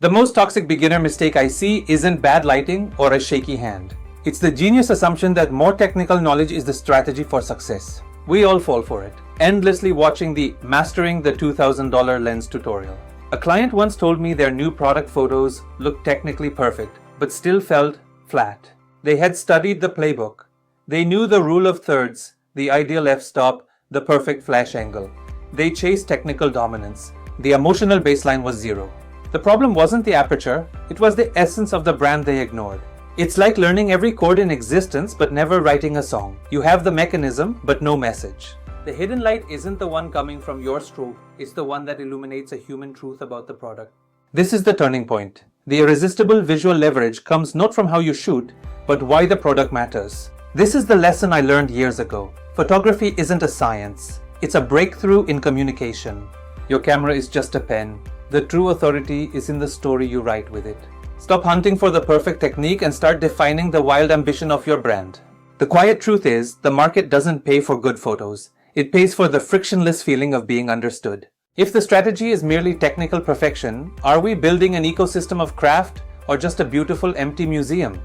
The most toxic beginner mistake I see isn't bad lighting or a shaky hand. It's the genius assumption that more technical knowledge is the strategy for success. We all fall for it, endlessly watching the Mastering the $2,000 Lens tutorial. A client once told me their new product photos looked technically perfect, but still felt flat. They had studied the playbook. They knew the rule of thirds, the ideal f-stop, the perfect flash angle. They chased technical dominance. The emotional baseline was zero. The problem wasn't the aperture, it was the essence of the brand they ignored. It's like learning every chord in existence but never writing a song. You have the mechanism but no message. The hidden light isn't the one coming from your strobe, it's the one that illuminates a human truth about the product. This is the turning point. The irresistible visual leverage comes not from how you shoot, but why the product matters. This is the lesson I learned years ago. Photography isn't a science, it's a breakthrough in communication. Your camera is just a pen. The true authority is in the story you write with it. Stop hunting for the perfect technique and start defining the wild ambition of your brand. The quiet truth is, the market doesn't pay for good photos. It pays for the frictionless feeling of being understood. If the strategy is merely technical perfection, are we building an ecosystem of craft or just a beautiful empty museum?